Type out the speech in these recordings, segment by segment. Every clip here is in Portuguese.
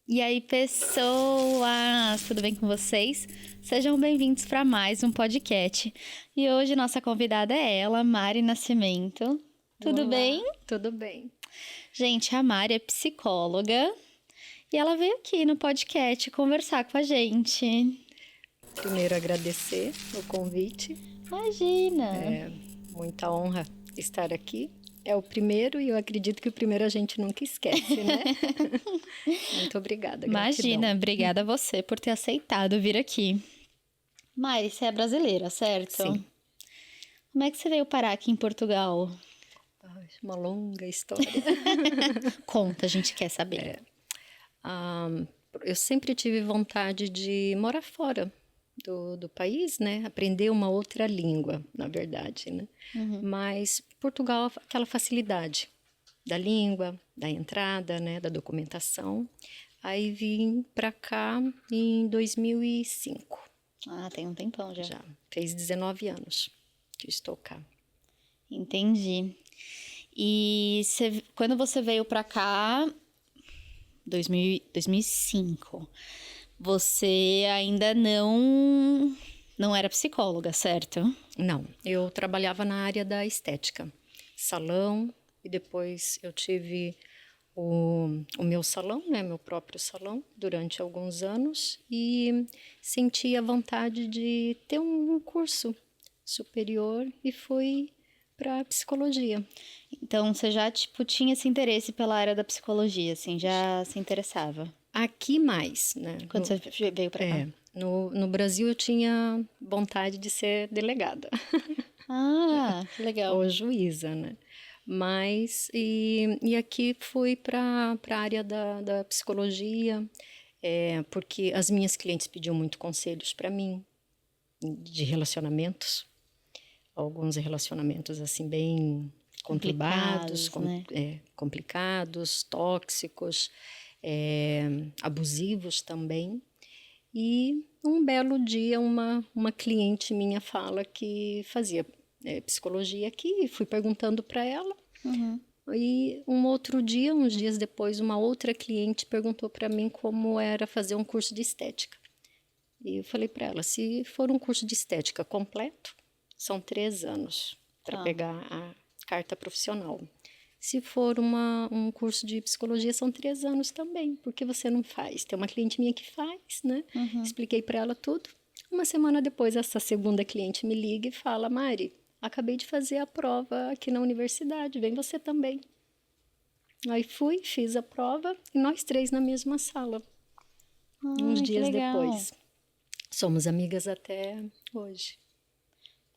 E aí, pessoas, tudo bem com vocês? Sejam bem-vindos para mais um podcast. E hoje nossa convidada é ela, Mari Nascimento. Tudo Olá, bem? tudo bem. Gente, a Mari é psicóloga e ela veio aqui no podcast conversar com a gente. Primeiro agradecer o convite, Imagina! muita honra estar aqui. É o primeiro e eu acredito que o primeiro a gente nunca esquece, né? Muito obrigada, Imagina, gratidão. obrigada a você por ter aceitado vir aqui. Mari, você é brasileira, certo? Sim. Como é que você veio parar aqui em Portugal? Ai, uma longa história. Conta, a gente quer saber. Ah, eu sempre tive vontade de morar fora do país, né? Aprender uma outra língua, na verdade, né? Mas Portugal, aquela facilidade da língua, da entrada, né? Da documentação. Aí vim para cá em 2005. Ah, tem um tempão já. Já fez 19 anos que estou cá. Entendi. E quando você veio pra cá, 2005, você ainda não era psicóloga, certo? Não, eu trabalhava na área da estética, salão, e depois eu tive o meu salão, né, meu próprio salão, durante alguns anos, e senti a vontade de ter um curso superior e fui para psicologia. Então, você já, tinha esse interesse pela área da psicologia, assim, já se interessava? Aqui mais, né? Quando você veio pra cá? No Brasil eu tinha vontade de ser delegada. Ah, que legal. Ou juíza, né? Mas, e aqui fui para a área da psicologia, porque as minhas clientes pediam muito conselhos para mim, de relacionamentos, alguns relacionamentos assim bem conturbados, Complicados, complicados, tóxicos, abusivos também. E um belo dia uma cliente minha fala que fazia psicologia aqui, e fui perguntando para ela. E um outro dia, uns dias depois, uma outra cliente perguntou para mim como era fazer um curso de estética. E eu falei para ela, se for um curso de estética completo, são 3 anos para pegar a carta profissional. Se for um curso de psicologia, são 3 anos também. Por que você não faz? Tem uma cliente minha que faz, né? Expliquei para ela tudo. Uma semana depois, essa segunda cliente me liga e fala, Mari, acabei de fazer a prova aqui na universidade, vem você também. Aí fui, fiz a prova e nós 3 na mesma sala. Uns dias depois. Somos amigas até hoje.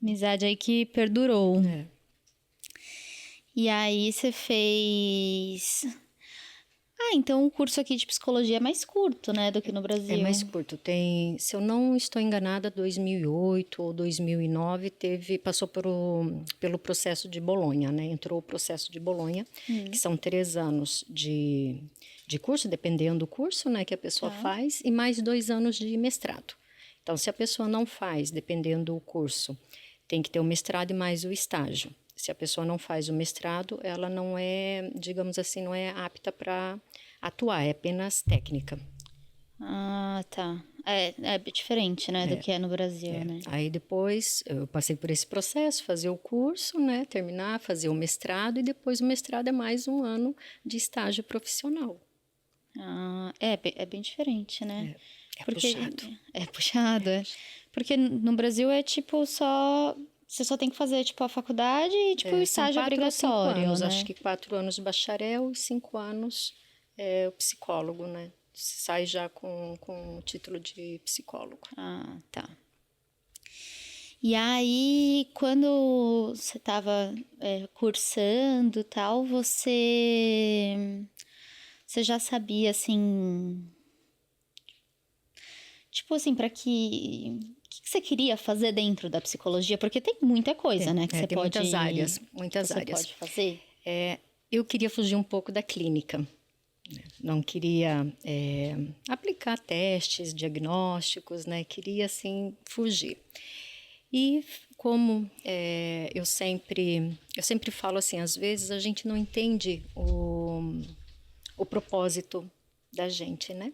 Amizade aí que perdurou. É. E aí você fez... Ah, então o curso aqui de psicologia é mais curto, né, do que no Brasil. É mais curto. Tem, se eu não estou enganada, 2008 ou 2009 passou pelo processo de Bolonha, né? Entrou o processo de Bolonha, que são 3 anos de curso, dependendo do curso, né, que a pessoa faz, e mais 2 anos de mestrado. Então, se a pessoa não faz, dependendo do curso, tem que ter o mestrado e mais o estágio. Se a pessoa não faz o mestrado, ela não é, digamos assim, não é apta para atuar, é apenas técnica. Ah, tá. É diferente, né, do que é no Brasil, né? Aí depois eu passei por esse processo, fazer o curso, né, terminar, fazer o mestrado, e depois o mestrado é mais 1 ano de estágio profissional. Ah, é bem diferente, né? É puxado. É puxado, é. Porque no Brasil é tipo só... Você só tem que fazer, tipo, a faculdade e, tipo, o estágio obrigatório, anos, né? acho que 4 anos de bacharel e 5 anos o psicólogo, né? Você sai já com o título de psicólogo. Ah, tá. E aí, quando você estava cursando e tal, você já sabia, assim... Tipo assim, para que... O que você queria fazer dentro da psicologia? Porque tem muita coisa, né? Que você tem pode... muitas áreas, muitas que áreas. Você pode fazer. Eu queria fugir um pouco da clínica. Não queria aplicar testes diagnósticos, né? Queria, assim, fugir. E como eu sempre falo assim, às vezes a gente não entende o propósito da gente, né?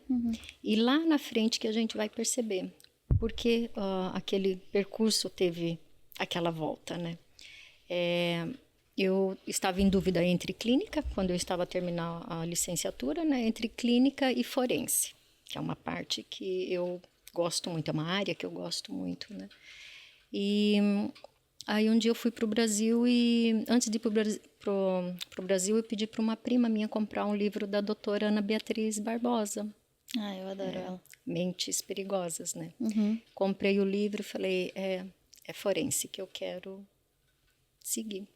E lá na frente que a gente vai perceber porque aquele percurso teve aquela volta, né? Eu estava em dúvida entre clínica, quando eu estava a terminar a licenciatura, né? Entre clínica e forense, que é uma parte que eu gosto muito, é uma área que eu gosto muito, né? E aí um dia eu fui para o Brasil e antes de ir para o Brasil eu pedi para uma prima minha comprar um livro da doutora Ana Beatriz Barbosa. Ah, eu adoro ela. Mentes Perigosas, né? Comprei o livro e falei, é forense que eu quero seguir.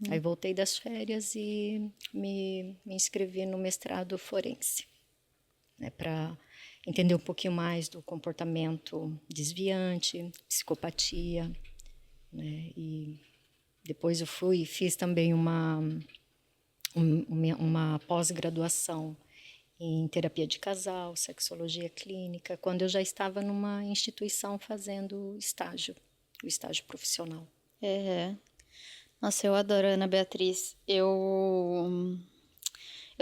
Aí voltei das férias e me inscrevi no mestrado forense, né? Para entender um pouquinho mais do comportamento desviante, psicopatia, né? E depois eu fiz também uma pós-graduação em terapia de casal, sexologia clínica, quando eu já estava numa instituição fazendo o estágio profissional. Nossa, eu adoro a Ana Beatriz. Eu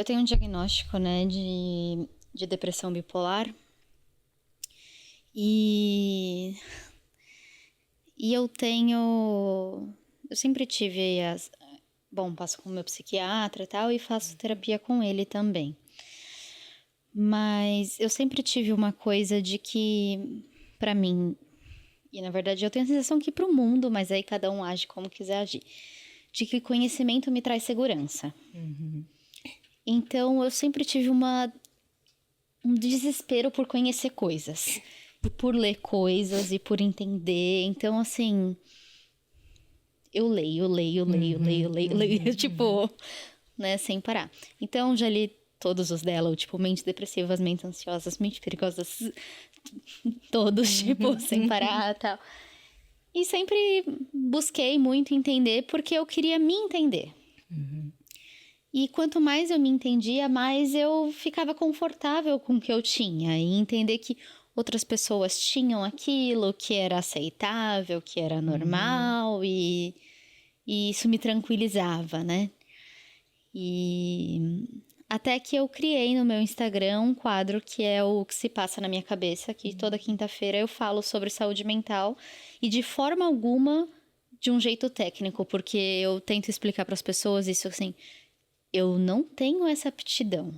tenho um diagnóstico, né, de depressão bipolar. E eu sempre tive passo com o meu psiquiatra e tal, e faço terapia com ele também. Mas eu sempre tive uma coisa de que, pra mim, e na verdade eu tenho a sensação que pro mundo, mas aí cada um age como quiser agir, de que conhecimento me traz segurança. Então eu sempre tive um desespero por conhecer coisas, e por ler coisas, e por entender. Então, assim, eu leio, tipo, né, sem parar. Então, já li todos os dela, tipo, Mentes Depressivas, Mentes Ansiosas, Mentes Perigosas, todos, tipo, sem parar e tal. E sempre busquei muito entender, porque eu queria me entender. E quanto mais eu me entendia, mais eu ficava confortável com o que eu tinha. E entender que outras pessoas tinham aquilo, que era aceitável, que era normal. E isso me tranquilizava, né? E até que eu criei no meu Instagram um quadro que é o que se passa na minha cabeça, que toda quinta-feira eu falo sobre saúde mental e de forma alguma de um jeito técnico, porque eu tento explicar para as pessoas isso assim, eu não tenho essa aptidão,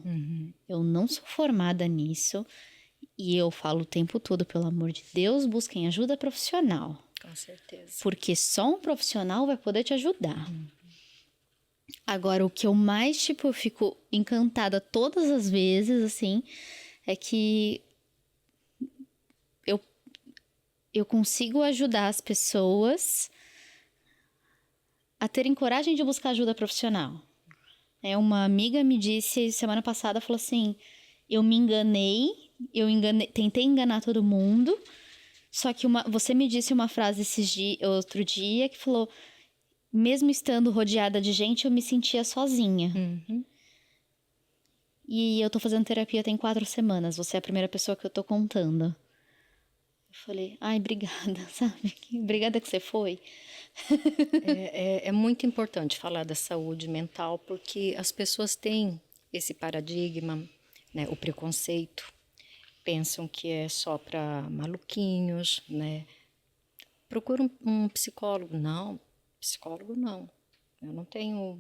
eu não sou formada nisso e eu falo o tempo todo, pelo amor de Deus, busquem ajuda profissional. Com certeza. Porque só um profissional vai poder te ajudar. Agora, o que eu mais, tipo, eu fico encantada todas as vezes, assim, é que eu consigo ajudar as pessoas a terem coragem de buscar ajuda profissional. Uma amiga me disse semana passada, falou assim, eu tentei enganar todo mundo, só que você me disse uma frase outro dia que falou, mesmo estando rodeada de gente, eu me sentia sozinha. E eu tô fazendo terapia tem 4 semanas. Você é a primeira pessoa que eu tô contando. Eu falei, ai, obrigada, sabe? Obrigada que você foi. É muito importante falar da saúde mental, porque as pessoas têm esse paradigma, né, o preconceito. Pensam que é só para maluquinhos, né? Procura um psicólogo. Não, psicólogo não. Eu não tenho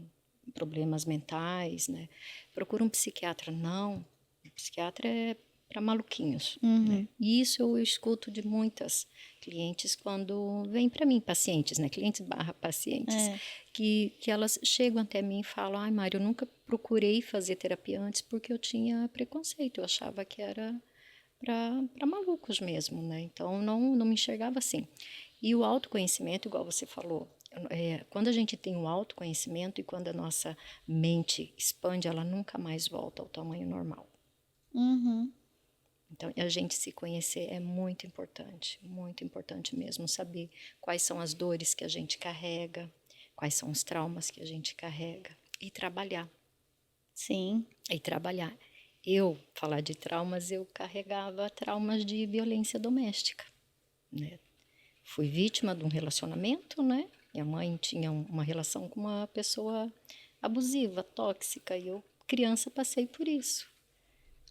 problemas mentais, né? Procura um psiquiatra. Não, o psiquiatra é para maluquinhos. Né? E isso eu escuto de muitas clientes quando vêm para mim, pacientes, né? Clientes / pacientes, que elas chegam até mim e falam, ai, Mário, eu nunca procurei fazer terapia antes porque eu tinha preconceito, eu achava que era para malucos mesmo, né? Então, não me enxergava assim. E o autoconhecimento, igual você falou, quando a gente tem o autoconhecimento e quando a nossa mente expande, ela nunca mais volta ao tamanho normal. Então, a gente se conhecer é muito importante mesmo, saber quais são as dores que a gente carrega, quais são os traumas que a gente carrega e trabalhar. Sim. E trabalhar. Falar de traumas, eu carregava traumas de violência doméstica, né? Fui vítima de um relacionamento, né? Minha mãe tinha uma relação com uma pessoa abusiva, tóxica, e eu, criança, passei por isso.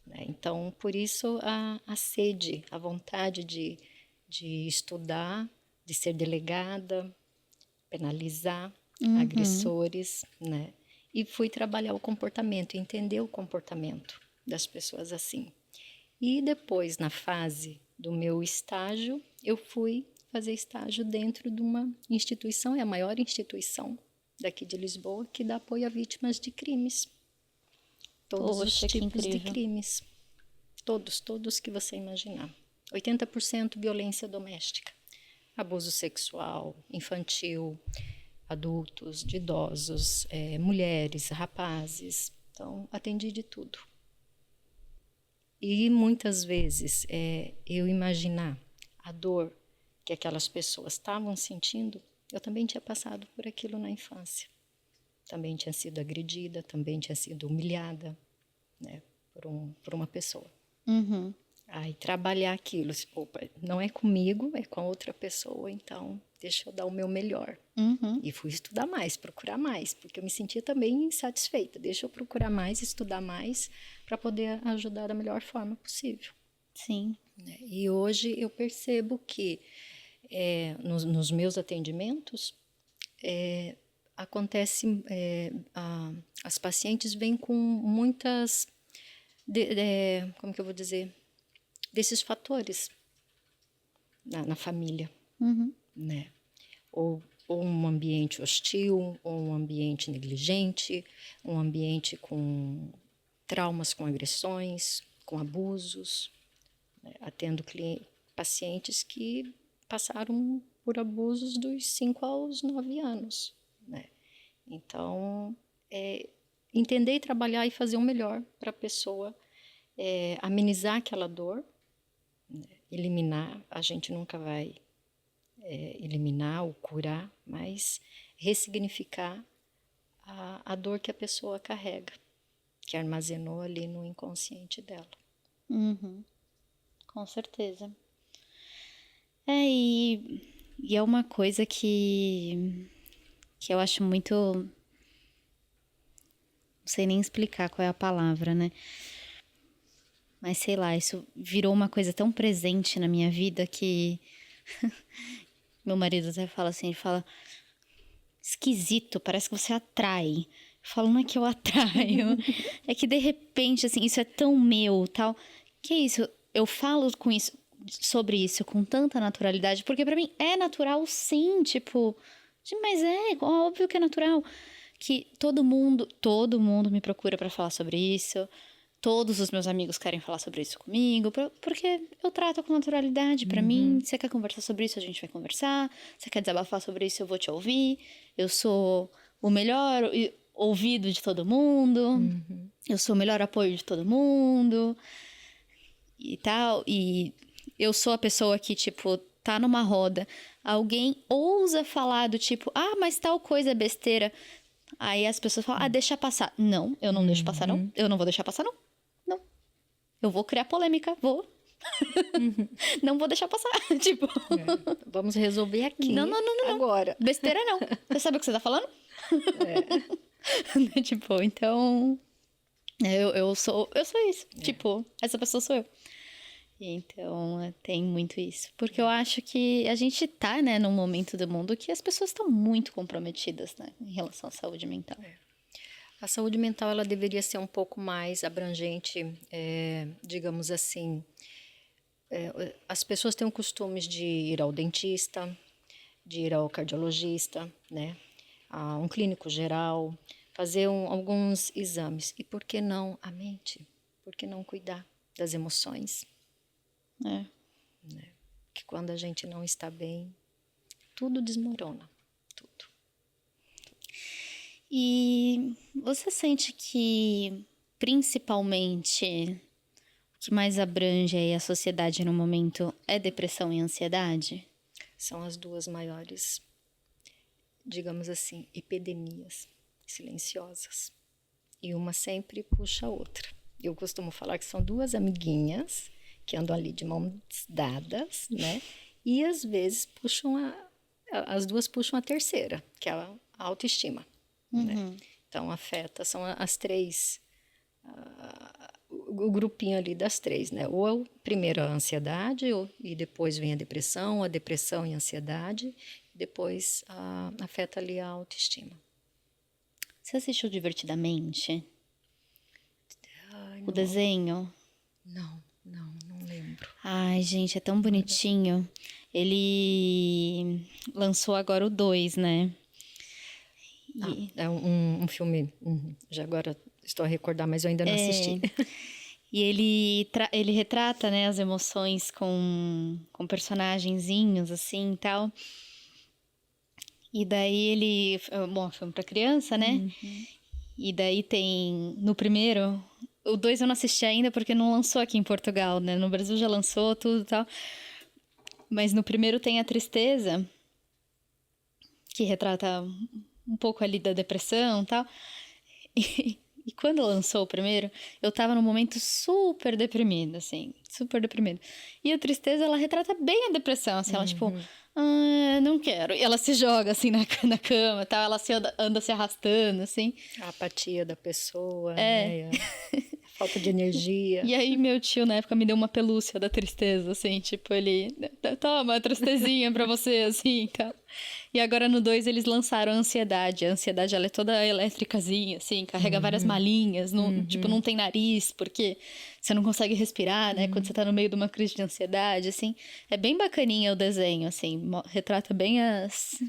né? Então, por isso a sede, a vontade de estudar, de ser delegada, penalizar agressores, né? E fui trabalhar o comportamento, entender o comportamento das pessoas assim. E depois, na fase do meu estágio, eu fui fazer estágio dentro de uma instituição, é a maior instituição daqui de Lisboa, que dá apoio a vítimas de crimes. Todos os Poxa, que tipos de incrível. crimes. Todos que você imaginar. 80% violência doméstica. Abuso sexual, infantil, adultos, de idosos, mulheres, rapazes. Então, atendi de tudo. E muitas vezes eu imaginar a dor que aquelas pessoas estavam sentindo, eu também tinha passado por aquilo na infância. Também tinha sido agredida, também tinha sido humilhada, né, por uma pessoa. Uhum. Aí trabalhar aquilo, opa, não é comigo, é com a outra pessoa, então deixa eu dar o meu melhor. Uhum. E fui estudar mais, procurar mais, porque eu me sentia também insatisfeita. Deixa eu procurar mais, estudar mais, para poder ajudar da melhor forma possível. Sim. E hoje eu percebo que nos meus atendimentos acontece, as pacientes vêm com muitas, como que eu vou dizer, desses fatores na família, Uhum. né? Ou um ambiente hostil, ou um ambiente negligente, um ambiente com traumas, com agressões, com abusos, né? Atendo pacientes que passaram por abusos dos 5 aos 9 anos, né? Então, entender e trabalhar e fazer o melhor para a pessoa, amenizar aquela dor, né? Eliminar, a gente nunca vai eliminar ou curar, mas ressignificar a dor que a pessoa carrega, que armazenou ali no inconsciente dela. Uhum. Com certeza. E é uma coisa que eu acho muito. Não sei nem explicar qual é a palavra, né? Mas sei lá, isso virou uma coisa tão presente na minha vida que. Meu marido até fala assim: ele fala, esquisito, parece que você atrai. Eu falo, não é que eu atraio, é que de repente, assim, isso é tão meu, tal. Que é isso? Eu falo sobre isso com tanta naturalidade, porque pra mim é natural sim, tipo, mas óbvio que é natural. Que todo mundo me procura pra falar sobre isso. Todos os meus amigos querem falar sobre isso comigo, porque eu trato com naturalidade. Pra mim, você quer conversar sobre isso, a gente vai conversar. Você quer desabafar sobre isso, eu vou te ouvir. Eu sou o melhor ouvido de todo mundo. Eu sou o melhor apoio de todo mundo. E tal. E eu sou a pessoa que, tipo, tá numa roda. Alguém ousa falar do tipo, mas tal coisa é besteira. Aí as pessoas falam, deixa passar. Não, eu não deixo passar, não. Eu não vou deixar passar, não. Não. Eu vou criar polêmica, vou. Não vou deixar passar. Tipo. Vamos resolver aqui. Não. Agora. Besteira não. Você sabe o que você tá falando? Tipo, então. Eu sou isso. Tipo, essa pessoa sou eu. Então, tem muito isso. Porque eu acho que a gente tá, né, num momento do mundo que as pessoas estão muito comprometidas, né, em relação à saúde mental. A saúde mental, ela deveria ser um pouco mais abrangente, digamos assim. As pessoas têm o costume de ir ao dentista, de ir ao cardiologista, né, a um clínico geral, fazer alguns exames. E por que não a mente? Por que não cuidar das emoções? É. Né? Que quando a gente não está bem, tudo desmorona, tudo. E você sente que, principalmente, o que mais abrange aí a sociedade no momento é depressão e ansiedade? São as duas maiores, digamos assim, epidemias silenciosas. E uma sempre puxa a outra. Eu costumo falar que são duas amiguinhas que andam ali de mãos dadas, né? E às vezes as duas puxam a terceira, que é a autoestima. Né? Então afeta, são as três, o grupinho ali das três, né? Ou primeiro a ansiedade, e depois vem a depressão e a ansiedade, e depois afeta ali a autoestima. Você assistiu Divertidamente? Ai, O desenho? não lembro. Ai, gente, é tão bonitinho. Ele lançou agora o 2, né? É um filme, já agora estou a recordar, mas eu ainda não assisti. E ele retrata, né, as emoções com personagenzinhos, assim, e tal. E daí ele... Bom, filme pra criança, né? E daí tem... No primeiro... O 2 eu não assisti ainda porque não lançou aqui em Portugal, né? No Brasil já lançou tudo e tal. Mas no primeiro tem a tristeza, que retrata um pouco ali da depressão e tal. E quando lançou o primeiro, eu tava num momento super deprimido, assim, super deprimido. E a tristeza, ela retrata bem a depressão, assim, ela tipo, não quero. E ela se joga, assim, na cama e tal, ela anda se arrastando, assim. A apatia da pessoa, né? A falta de energia. E aí meu tio, na época, me deu uma pelúcia da tristeza, assim, tipo, ele... Toma, tristezinha pra você, assim, e tal. E agora no 2 eles lançaram a Ansiedade. A Ansiedade, ela é toda elétricazinha, assim, carrega várias malinhas, tipo, não tem nariz, porque você não consegue respirar, né? Quando você tá no meio de uma crise de ansiedade, assim. É bem bacaninha o desenho, assim, retrata bem as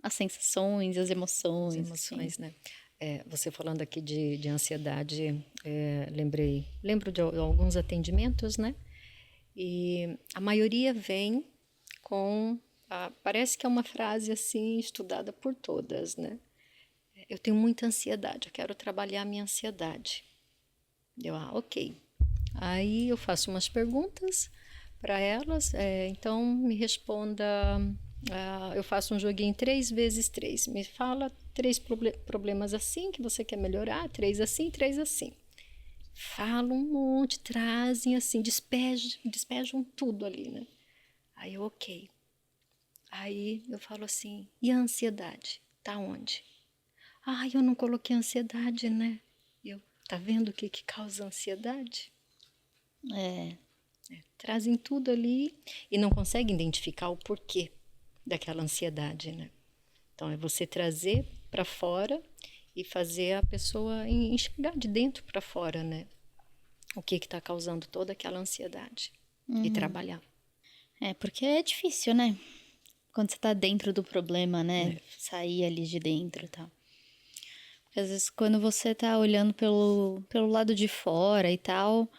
sensações, as emoções. As emoções, assim. né? Você falando aqui de ansiedade, lembro de alguns atendimentos, né? E a maioria vem com, parece que é uma frase assim estudada por todas, né? Eu tenho muita ansiedade, eu quero trabalhar a minha ansiedade. Ok. Aí eu faço umas perguntas para elas, então me responda. Eu faço um joguinho 3 vezes 3. Me fala 3 problemas assim que você quer melhorar, 3 assim, 3 assim. Falam um monte, trazem assim, despejam tudo ali, né? Aí eu, ok. Aí eu falo assim, e a ansiedade? Tá onde? Eu não coloquei ansiedade, né? Tá vendo o que causa ansiedade? Trazem tudo ali e não conseguem identificar o porquê daquela ansiedade, né? Então é você trazer para fora e fazer a pessoa enxergar de dentro para fora, né? O que está causando toda aquela ansiedade e trabalhar. Porque é difícil, né? Quando você tá dentro do problema, né? Sair ali de dentro e tal. Porque às vezes quando você tá olhando pelo lado de fora e tal,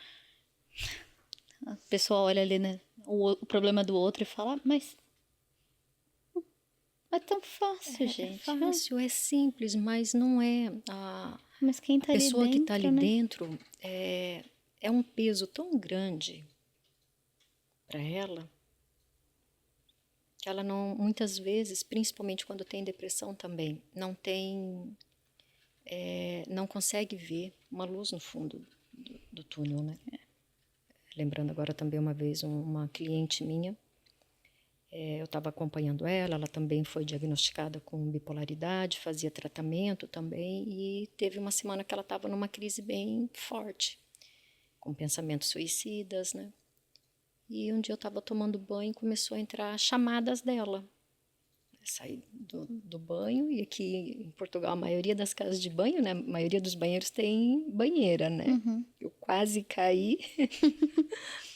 a pessoa olha ali, né? O problema do outro e fala, mas é tão fácil, gente. É fácil, é simples, mas não é. Mas quem A tá ali pessoa que dentro, está ali né? dentro é um peso tão grande para ela que ela não, muitas vezes, principalmente quando tem depressão também, não consegue ver uma luz no fundo do túnel, né? Lembrando agora também uma vez uma cliente minha, eu estava acompanhando ela também foi diagnosticada com bipolaridade, fazia tratamento também e teve uma semana que ela estava numa crise bem forte, com pensamentos suicidas, né? E um dia eu estava tomando banho e começou a entrar chamadas dela. Eu saí do banho, e aqui em Portugal a maioria das casas de banho, né? A maioria dos banheiros tem banheira, né? Eu quase caí.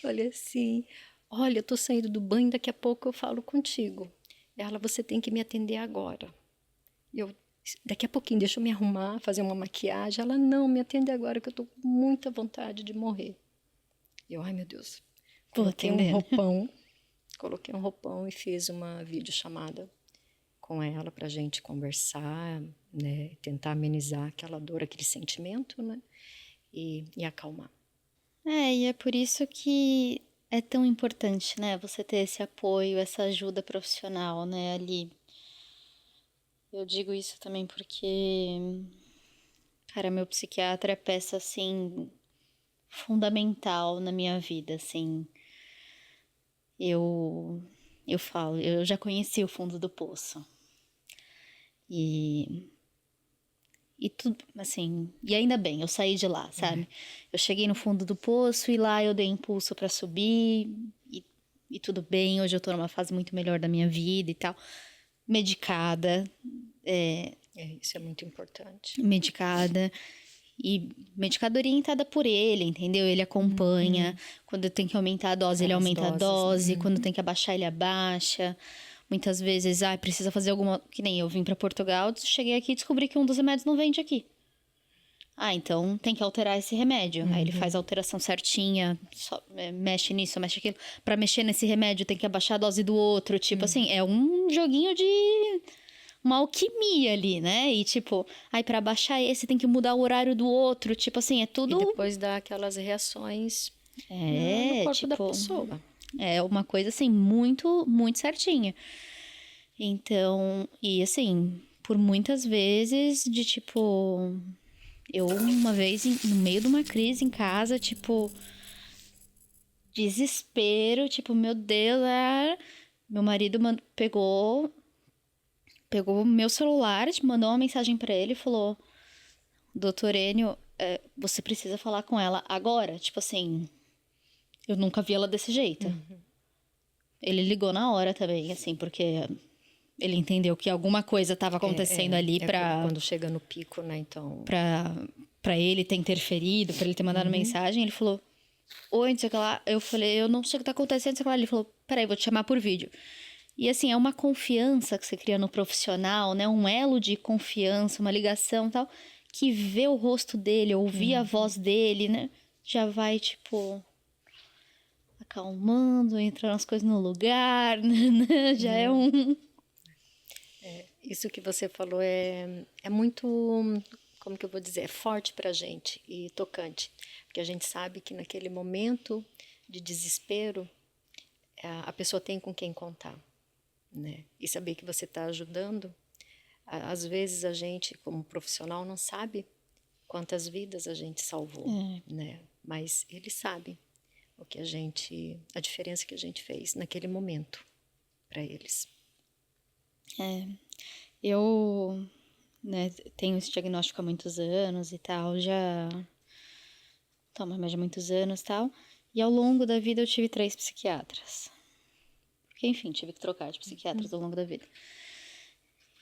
Falei assim, olha, eu tô saindo do banho, daqui a pouco eu falo contigo. Ela, você tem que me atender agora. Daqui a pouquinho, deixa eu me arrumar, fazer uma maquiagem. Ela, não, me atende agora que eu tô com muita vontade de morrer. Ai meu Deus. Coloquei um roupão e fiz uma videochamada com ela pra gente conversar, né? Tentar amenizar aquela dor, aquele sentimento, né? E acalmar. E é por isso que é tão importante, né? Você ter esse apoio, essa ajuda profissional, né? Ali. Eu digo isso também porque, cara, meu psiquiatra é peça, assim, fundamental na minha vida, assim. Eu falo, eu já conheci o fundo do poço. E tudo, assim, e ainda bem, eu saí de lá, sabe? Eu cheguei no fundo do poço e lá eu dei impulso pra subir e tudo bem. Hoje eu tô numa fase muito melhor da minha vida e tal. Medicada, Isso é muito importante. medicada e medicada orientada por ele, entendeu? Ele acompanha. Quando tem que aumentar a dose, ele As aumenta a doses, dose. Quando tem que abaixar, ele abaixa. Muitas vezes, precisa fazer alguma... Que nem eu vim pra Portugal, cheguei aqui e descobri que um dos remédios não vende aqui. Então tem que alterar esse remédio. Aí ele faz a alteração certinha, mexe nisso, mexe aquilo. Pra mexer nesse remédio tem que abaixar a dose do outro. Tipo assim, é um joguinho de... Uma alquimia ali, né? E tipo, aí pra baixar esse tem que mudar o horário do outro. Tipo assim, é tudo... E depois dá aquelas reações no corpo da pessoa. É uma coisa assim, muito, muito certinha. Então, e assim, por muitas vezes de tipo... Eu, uma vez, no meio de uma crise em casa, tipo... Desespero, tipo, meu Deus, meu marido pegou meu celular, mandou uma mensagem pra ele e falou: Doutor Enio, você precisa falar com ela agora. Tipo assim, eu nunca vi ela desse jeito. Ele ligou na hora também, assim, porque ele entendeu que alguma coisa estava acontecendo ali pra... Quando chega no pico, né, então... Pra ele ter interferido, pra ele ter mandado mensagem. Ele falou: Oi, não sei o que lá. Eu falei: Eu não sei o que tá acontecendo, não sei o que lá. Ele falou: Peraí, vou te chamar por vídeo. E assim, é uma confiança que você cria no profissional, né? Um elo de confiança, uma ligação e tal, que ver o rosto dele, ouvir a voz dele, né? Já vai, tipo, acalmando, entrando as coisas no lugar, né? Já é um... Isso que você falou é muito, como que eu vou dizer, é forte pra gente e tocante. Porque a gente sabe que naquele momento de desespero, a pessoa tem com quem contar, né? E saber que você está ajudando, às vezes a gente, como profissional, não sabe quantas vidas a gente salvou, né? Mas eles sabem a diferença que a gente fez naquele momento para eles. Eu, né, tenho esse diagnóstico há muitos anos e tal, já tomo remédio há muitos anos e tal. E ao longo da vida eu tive 3 psiquiatras. Porque, enfim, tive que trocar de psiquiatras ao longo da vida.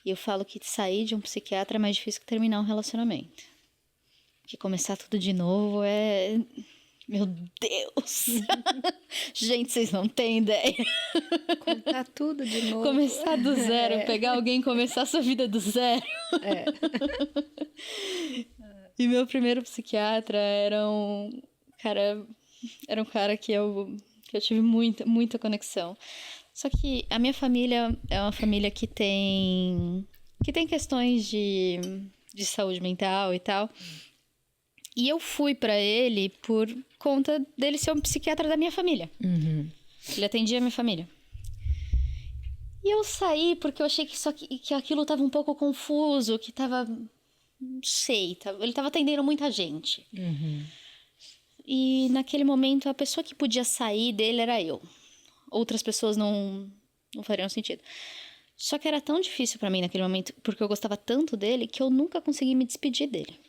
E eu falo que sair de um psiquiatra é mais difícil que terminar um relacionamento. Porque começar tudo de novo é... Meu Deus! Gente, vocês não têm ideia. Contar tudo de novo. Começar do zero, pegar alguém e começar a sua vida do zero. E meu primeiro psiquiatra era um cara que eu tive muita conexão. Só que a minha família é uma família que tem questões de saúde mental e tal. E eu fui pra ele por conta dele ser um psiquiatra da minha família. Ele atendia a minha família. E eu saí porque eu achei que aquilo tava um pouco confuso, que tava... Não sei, ele tava atendendo muita gente. E naquele momento a pessoa que podia sair dele era eu. Outras pessoas não fariam sentido. Só que era tão difícil pra mim naquele momento, porque eu gostava tanto dele, que eu nunca consegui me despedir dele.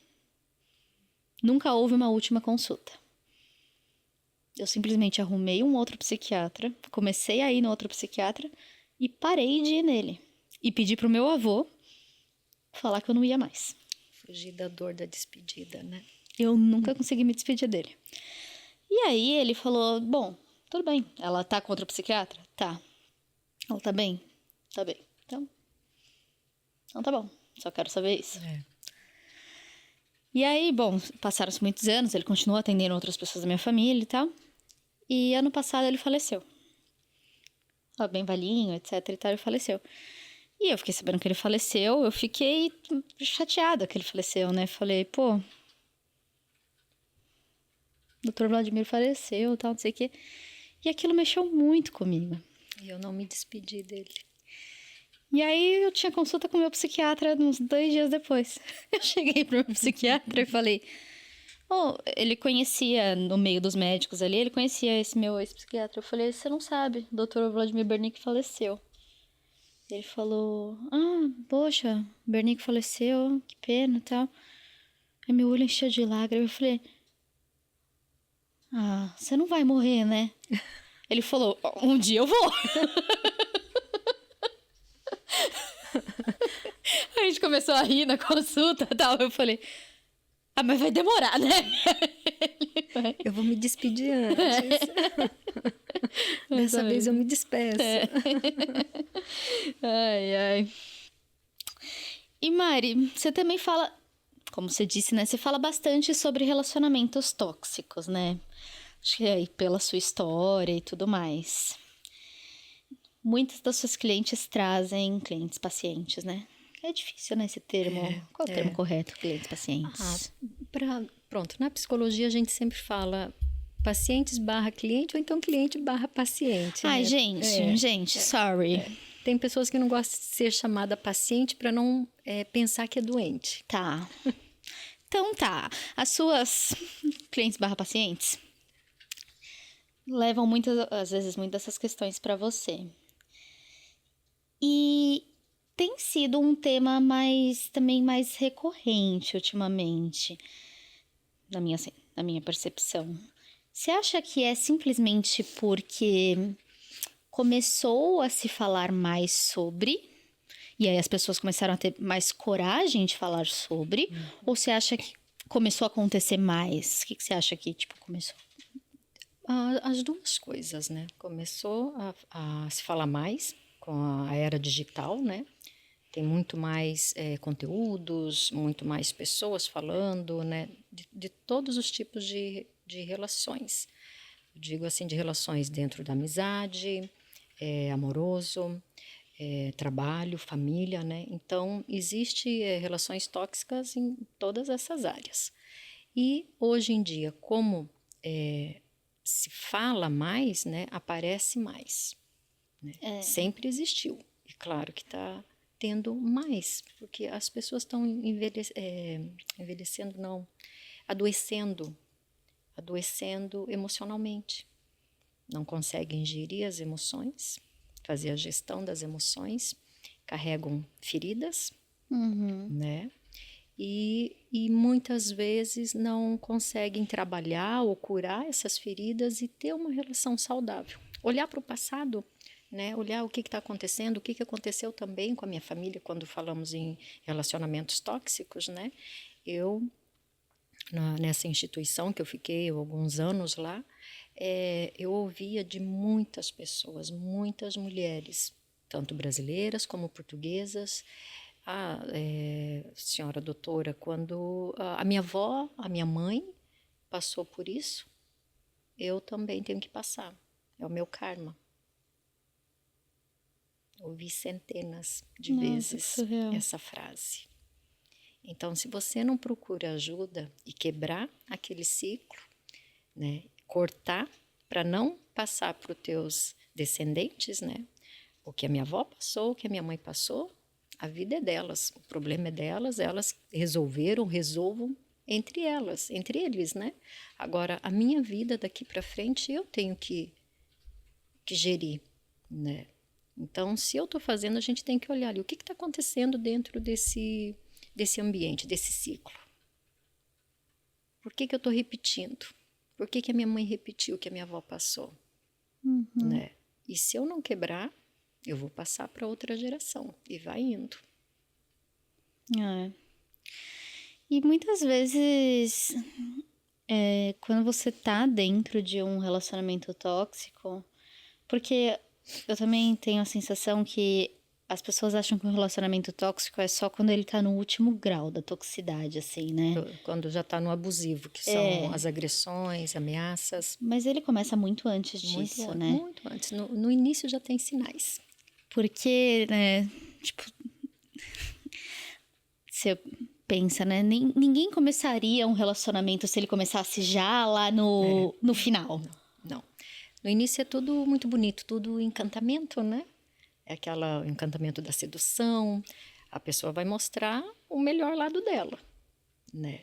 Nunca houve uma última consulta. Eu simplesmente arrumei um outro psiquiatra, comecei a ir no outro psiquiatra e parei de ir nele. E pedi pro meu avô falar que eu não ia mais. Fugir da dor da despedida, né? Eu nunca consegui me despedir dele. E aí ele falou: Bom, tudo bem. Ela tá com outro psiquiatra? Tá. Ela tá bem? Tá bem. Então tá bom. Só quero saber isso. E aí, bom, passaram-se muitos anos, ele continuou atendendo outras pessoas da minha família e tal. E ano passado ele faleceu. Bem velhinho, etc e tal, ele faleceu. E eu fiquei sabendo que ele faleceu, eu fiquei chateada que ele faleceu, né? Falei, pô, Dr. Vladimir faleceu, tal, não sei o quê. E aquilo mexeu muito comigo. E eu não me despedi dele. E aí eu tinha consulta com o meu psiquiatra uns 2 dias depois. Eu cheguei pro meu psiquiatra e falei... ele conhecia, no meio dos médicos ali, ele conhecia esse meu ex-psiquiatra. Eu falei, você não sabe, o Dr. Vladimir Bernick faleceu. Ele falou, poxa, o Bernico faleceu, que pena e tal. Aí meu olho encheu de lágrimas, eu falei, você não vai morrer, né? Ele falou, um dia eu vou. A gente começou a rir na consulta e tal. Eu falei, mas vai demorar, né? Eu vou me despedir antes. Dessa vez eu me despeço. Ai, ai. E Mari, você também fala, como você disse, né? Você fala bastante sobre relacionamentos tóxicos, né? Acho que aí pela sua história e tudo mais. Muitas das suas clientes trazem clientes pacientes, né? É difícil, né, esse termo. Qual é o termo correto? Clientes pacientes. Pronto, na psicologia a gente sempre fala pacientes barra cliente ou então cliente barra paciente. Ai, né? gente, sorry. Tem pessoas que não gostam de ser chamada paciente para não pensar que é doente. Tá. Então tá. As suas clientes barra pacientes levam às vezes, muitas dessas questões para você. E tem sido um tema também mais recorrente ultimamente, na minha percepção. Você acha que é simplesmente porque começou a se falar mais sobre, e aí as pessoas começaram a ter mais coragem de falar sobre, ou você acha que começou a acontecer mais? O que você acha que, começou? As duas coisas, né? Começou a se falar mais com a era digital, né? Tem muito mais conteúdos, muito mais pessoas falando, né? De todos os tipos de relações. Eu digo assim, de relações dentro da amizade, amoroso, trabalho, família, né? Então, existe relações tóxicas em todas essas áreas. E, hoje em dia, como se fala mais, né? Aparece mais. Né? Sempre existiu. E claro que está tendo mais, porque as pessoas estão envelhecendo, não, adoecendo emocionalmente. Não conseguem gerir as emoções, fazer a gestão das emoções, carregam feridas, né? E muitas vezes não conseguem trabalhar ou curar essas feridas e ter uma relação saudável. Olhar para o passado, né? Olhar o que está acontecendo, o que aconteceu também com a minha família quando falamos em relacionamentos tóxicos, né? Nessa instituição que eu fiquei alguns anos lá, eu ouvia de muitas pessoas, muitas mulheres, tanto brasileiras como portuguesas. Senhora doutora, quando a minha avó, a minha mãe passou por isso, eu também tenho que passar. É o meu karma. Ouvi centenas de vezes essa frase. Então, se você não procura ajuda e quebrar aquele ciclo, né, cortar para não passar para os teus descendentes, né, o que a minha avó passou, o que a minha mãe passou, a vida é delas, o problema é delas, elas resolvam entre elas, entre eles, né? Agora, a minha vida daqui para frente eu tenho que gerir, né? Então, se eu estou fazendo, a gente tem que olhar ali, o que está acontecendo dentro desse ambiente, desse ciclo. Por que eu estou repetindo? Por que a minha mãe repetiu o que a minha avó passou? Né? E se eu não quebrar, eu vou passar para outra geração. E vai indo. E muitas vezes, quando você tá dentro de um relacionamento tóxico, porque eu também tenho a sensação que as pessoas acham que um relacionamento tóxico é só quando ele tá no último grau da toxicidade, assim, né? Quando já tá no abusivo, que são as agressões, ameaças. Mas ele começa muito antes disso, né? Muito antes. No início já tem sinais. Porque, né, você pensa, né? Ninguém começaria um relacionamento se ele começasse já lá no final. Não. No início é tudo muito bonito, tudo encantamento, né? É aquele encantamento da sedução. A pessoa vai mostrar o melhor lado dela, né?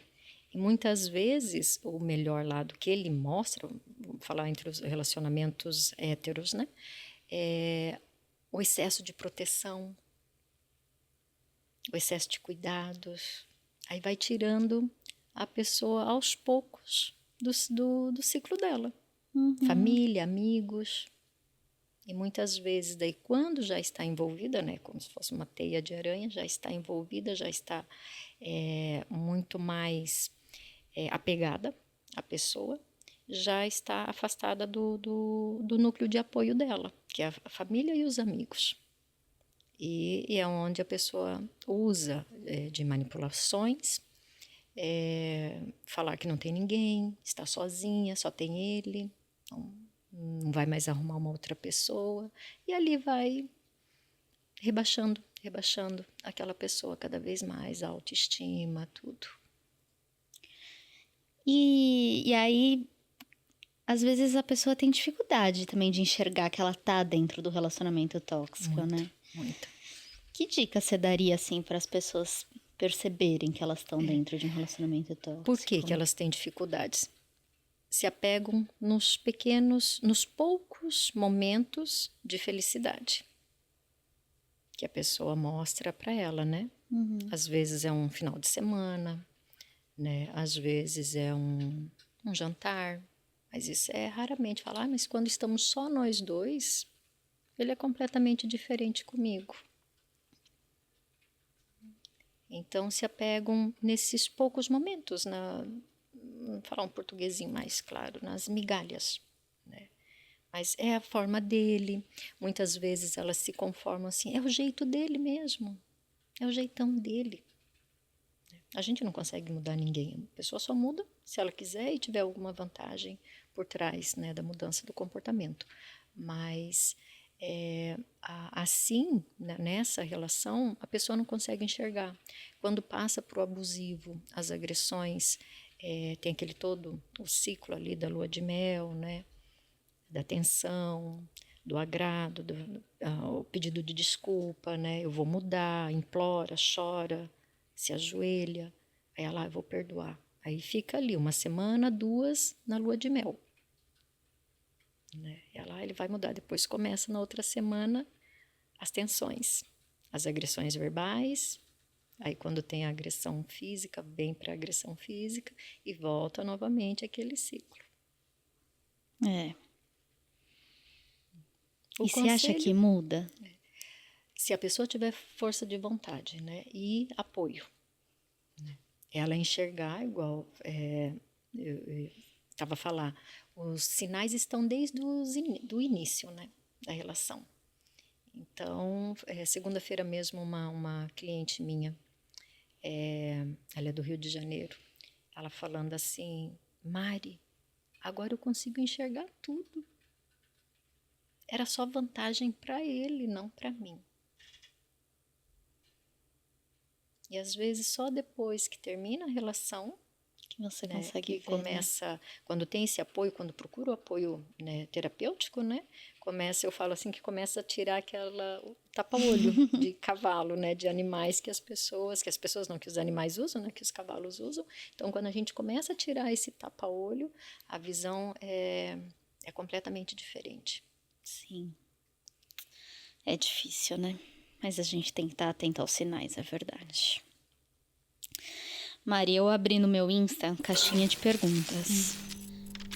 E muitas vezes o melhor lado que ele mostra, vamos falar entre os relacionamentos héteros, né? o excesso de proteção, o excesso de cuidados. Aí vai tirando a pessoa aos poucos do ciclo dela. Família, amigos. E muitas vezes, daí, quando já está envolvida, né, como se fosse uma teia de aranha, já está envolvida, já está muito mais apegada à pessoa, já está afastada do núcleo de apoio dela, que é a família e os amigos. E é onde a pessoa usa de manipulações, falar que não tem ninguém, está sozinha, só tem ele, não vai mais arrumar uma outra pessoa, e ali vai rebaixando aquela pessoa cada vez mais, a autoestima, tudo. E aí, às vezes a pessoa tem dificuldade também de enxergar que ela tá dentro do relacionamento tóxico, né? Muito. Que dica você daria, assim, para as pessoas perceberem que elas estão dentro de um relacionamento tóxico? Por que elas têm dificuldades? Se apegam nos poucos momentos de felicidade que a pessoa mostra para ela, né? Às vezes é um final de semana, né? Às vezes é um jantar, mas isso é raramente falar, mas quando estamos só nós dois, ele é completamente diferente comigo. Então se apegam nesses poucos momentos, falar um portuguesinho mais claro, nas migalhas, né? Mas é a forma dele. Muitas vezes elas se conformam assim, é o jeito dele mesmo, é o jeitão dele. A gente não consegue mudar ninguém, a pessoa só muda se ela quiser e tiver alguma vantagem por trás, né, da mudança do comportamento. Mas assim, nessa relação, a pessoa não consegue enxergar. Quando passa para o abusivo, as agressões, tem aquele todo o ciclo ali da lua de mel, né, da atenção, do agrado, o pedido de desculpa, né, eu vou mudar, implora, chora, se ajoelha, aí ela, eu vou perdoar. Aí fica ali 1 semana, 2 na lua de mel. Né? Ele vai mudar. Depois começa na outra semana as tensões, as agressões verbais. Aí quando tem a agressão física, vem para a agressão física e volta novamente aquele ciclo. E você acha que muda? Se a pessoa tiver força de vontade, né, e apoio, né, ela enxergar igual eu estava a falar, os sinais estão desde do início, né, da relação. Então, segunda-feira mesmo, uma cliente minha, ela é do Rio de Janeiro, ela falando assim, Mari, agora eu consigo enxergar tudo. Era só vantagem para ele, não para mim. E às vezes só depois que termina a relação que você consegue ver, começa, né? Quando tem esse apoio, quando procura o apoio, né, terapêutico, né, eu falo assim que começa a tirar o tapa-olho de cavalo, né, de animais que as pessoas não, que os animais usam, né, que os cavalos usam. Então quando a gente começa a tirar esse tapa-olho, a visão é completamente diferente. Sim. É difícil, né? Mas a gente tem que estar atento aos sinais, é verdade. Maria, eu abri no meu Insta caixinha de perguntas.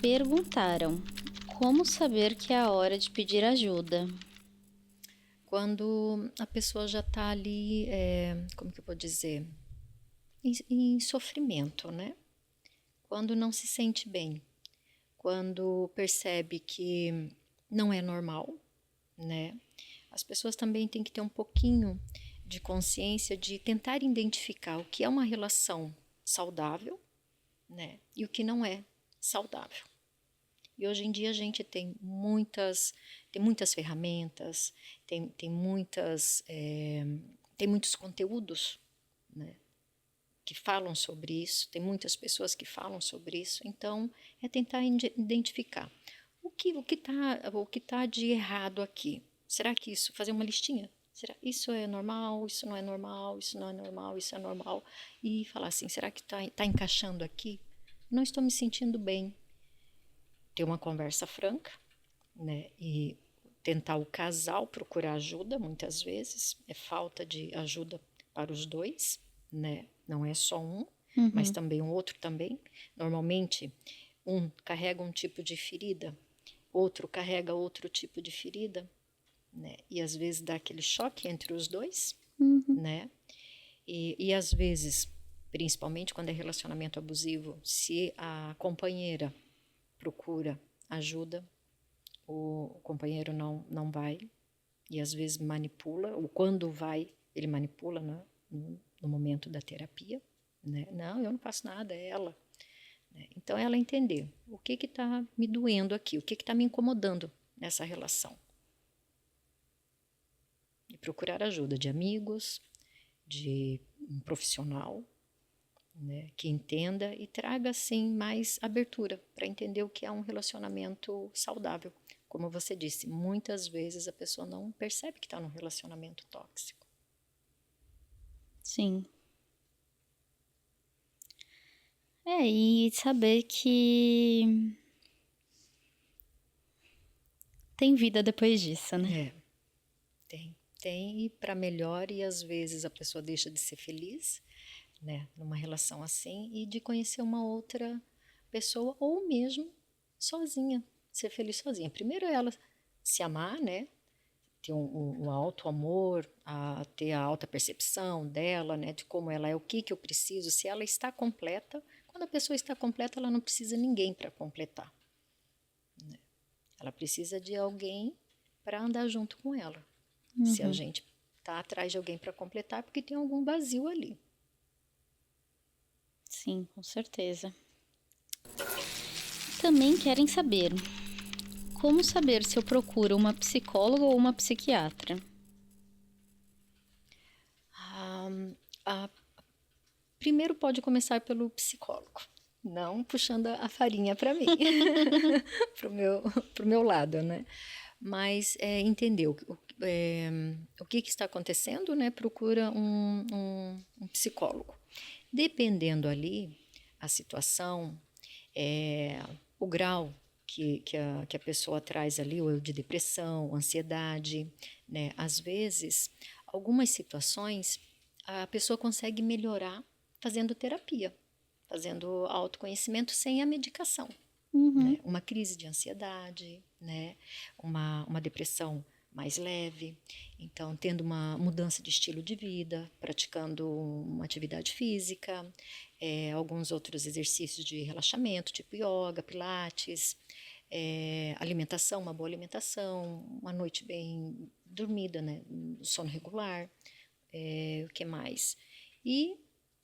Perguntaram, como saber que é a hora de pedir ajuda? Quando a pessoa já está ali, como que eu vou dizer? Em sofrimento, né? Quando não se sente bem. Quando percebe que não é normal, né? As pessoas também têm que ter um pouquinho de consciência de tentar identificar o que é uma relação saudável, né, e o que não é saudável. E hoje em dia a gente tem muitas ferramentas, tem muitos conteúdos, né, que falam sobre isso, tem muitas pessoas que falam sobre isso, então é tentar identificar o que tá de errado aqui. Será que isso, fazer uma listinha, será isso é normal, isso não é normal, isso não é normal, isso é normal, e falar assim, será que tá encaixando aqui? Não estou me sentindo bem. Ter uma conversa franca, né, e tentar o casal procurar ajuda, muitas vezes, é falta de ajuda para os dois, né? Não é só um, mas também um outro também. Normalmente, um carrega um tipo de ferida, outro carrega outro tipo de ferida, né? E às vezes dá aquele choque entre os dois, né? E às vezes, principalmente quando é relacionamento abusivo, se a companheira procura ajuda, o companheiro não vai, e às vezes manipula, ou quando vai, ele manipula, né, no momento da terapia, né? Não, eu não faço nada, é ela. Né? Então, ela entender o que está me doendo aqui, o que está me incomodando nessa relação. E procurar ajuda de amigos, de um profissional, né, que entenda e traga, assim, mais abertura para entender o que é um relacionamento saudável. Como você disse, muitas vezes a pessoa não percebe que está num relacionamento tóxico. Sim. E saber que tem vida depois disso, né? Tem e para melhor, e às vezes a pessoa deixa de ser feliz, né, numa relação assim, e de conhecer uma outra pessoa, ou mesmo sozinha, ser feliz sozinha. Primeiro ela se amar, né, ter um alto amor, ter a alta percepção dela, né, de como ela é, o que eu preciso, se ela está completa. Quando a pessoa está completa, ela não precisa de ninguém para completar, né? Ela precisa de alguém para andar junto com ela. Se a gente está atrás de alguém para completar, porque tem algum vazio ali. Sim, com certeza. Também querem saber como saber se eu procuro uma psicóloga ou uma psiquiatra. Primeiro pode começar pelo psicólogo, não puxando a farinha para mim, pro meu lado, né? Mas entender o que está acontecendo, né? Procura um psicólogo. Dependendo ali, a situação, o grau que a pessoa traz ali, ou de depressão, ansiedade, né? Às vezes, algumas situações, a pessoa consegue melhorar fazendo terapia, fazendo autoconhecimento sem a medicação. Né? Uma crise de ansiedade, né? Uma depressão mais leve, então tendo uma mudança de estilo de vida, praticando uma atividade física, alguns outros exercícios de relaxamento, tipo yoga, pilates, alimentação, uma boa alimentação, uma noite bem dormida, né? Sono regular, o que mais? E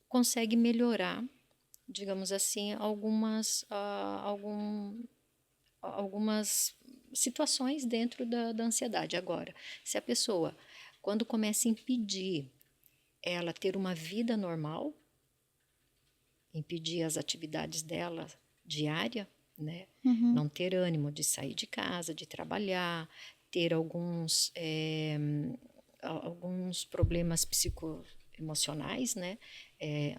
consegue melhorar, digamos assim, algumas situações dentro da ansiedade. Agora, se a pessoa, quando começa a impedir ela ter uma vida normal, impedir as atividades dela diária, né? Não ter ânimo de sair de casa, de trabalhar, ter alguns problemas psicoemocionais, né?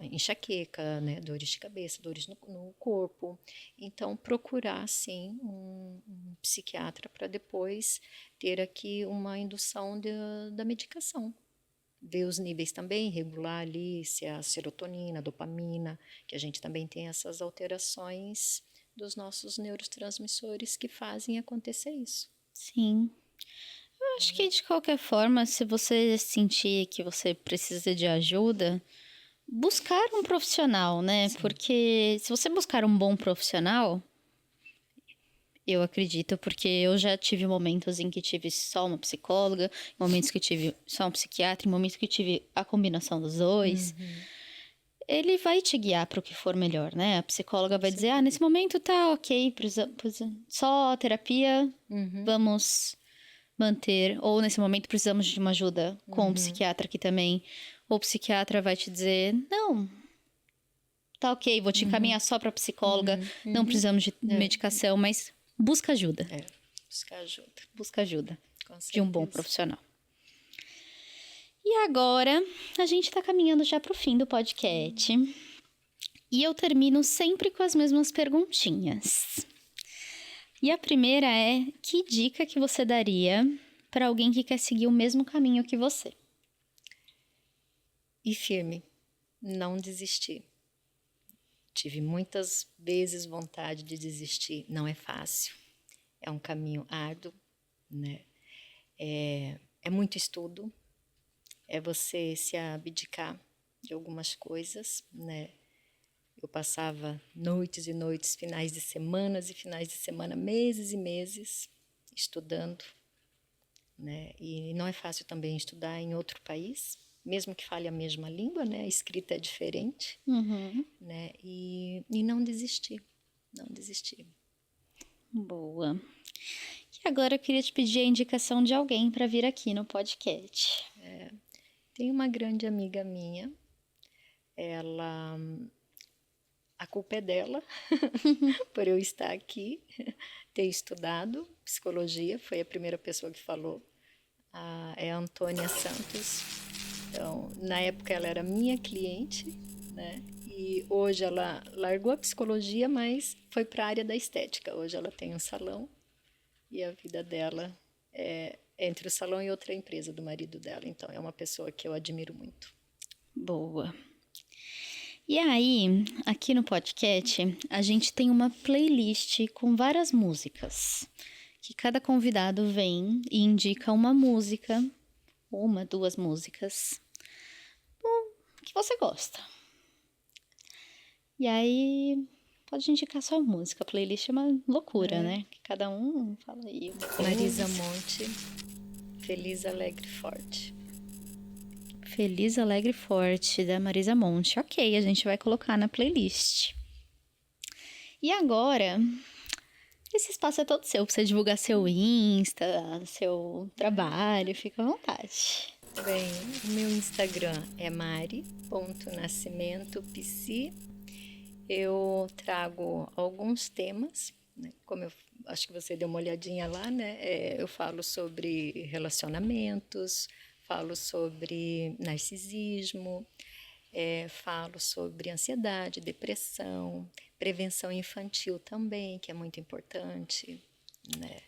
Enxaqueca, né? Dores de cabeça, dores no corpo. Então, procurar, sim, um psiquiatra para depois ter aqui uma indução da medicação. Ver os níveis também, regular ali se a serotonina, a dopamina, que a gente também tem essas alterações dos nossos neurotransmissores que fazem acontecer isso. Sim. Eu acho que de qualquer forma, se você sentir que você precisa de ajuda, buscar um profissional, né? Sim. Porque se você buscar um bom profissional, eu acredito, porque eu já tive momentos em que tive só uma psicóloga, momentos que tive só um psiquiatra, momentos que tive a combinação dos dois. Ele vai te guiar para o que for melhor, né? A psicóloga vai dizer, nesse momento tá ok, só terapia, vamos manter. Ou nesse momento precisamos de uma ajuda com o psiquiatra aqui também. Ou o psiquiatra vai te dizer, não, tá ok, vou te encaminhar só para psicóloga, não precisamos de medicação, mas busca ajuda. Buscar ajuda. Busca ajuda de um bom profissional. E agora, a gente tá caminhando já pro fim do podcast. E eu termino sempre com as mesmas perguntinhas. E a primeira é: que dica que você daria para alguém que quer seguir o mesmo caminho que você? E firme, não desistir. Tive muitas vezes vontade de desistir, não é fácil, é um caminho árduo, né? É muito estudo, é você se abdicar de algumas coisas, né? Eu passava noites e noites, finais de semanas e finais de semana, meses e meses estudando, né? E não é fácil também estudar em outro país, mesmo que fale a mesma língua, né? A escrita é diferente, né? E não desistir, não desistir. Boa. E agora eu queria te pedir a indicação de alguém para vir aqui no podcast. Tem uma grande amiga minha, a culpa é dela por eu estar aqui, ter estudado psicologia, foi a primeira pessoa que falou, é a Antônia Santos. Então, na época ela era minha cliente, né? E hoje ela largou a psicologia, mas foi para a área da estética. Hoje ela tem um salão e a vida dela é entre o salão e outra empresa do marido dela. Então, é uma pessoa que eu admiro muito. Boa. E aí, aqui no podcast, a gente tem uma playlist com várias músicas, que cada convidado vem e indica uma música, uma, duas músicas, que você gosta. E aí, pode indicar sua música. A playlist é uma loucura, né? Que cada um fala aí. Marisa Monte, Feliz, Alegre, Forte. Feliz, Alegre, Forte, da Marisa Monte. Ok, a gente vai colocar na playlist. E agora, esse espaço é todo seu, pra você divulgar seu Insta, seu trabalho, fica à vontade. Bem, o meu Instagram é mari.nascimentopsi. Eu trago alguns temas, né? Como eu acho que você deu uma olhadinha lá, né? Eu falo sobre relacionamentos, falo sobre narcisismo, falo sobre ansiedade, depressão, prevenção infantil também, que é muito importante, né?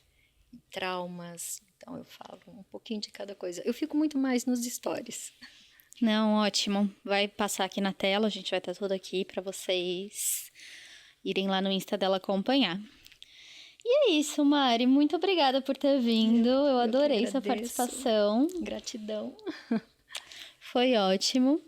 Traumas, então eu falo um pouquinho de cada coisa. Eu fico muito mais nos stories. Não, ótimo. Vai passar aqui na tela, a gente vai estar tudo aqui para vocês irem lá no Insta dela acompanhar. E é isso, Mari. Muito obrigada por ter vindo. Eu adorei sua participação. Gratidão. Foi ótimo.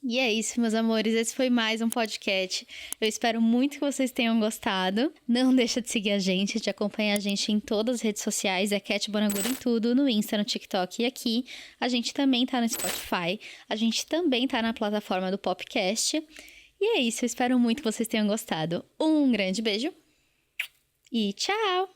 E é isso, meus amores. Esse foi mais um podcast. Eu espero muito que vocês tenham gostado. Não deixa de seguir a gente, de acompanhar a gente em todas as redes sociais. É Cat Bonagura em tudo, no Insta, no TikTok e aqui. A gente também tá no Spotify. A gente também tá na plataforma do Popcast. E é isso, eu espero muito que vocês tenham gostado. Um grande beijo e tchau!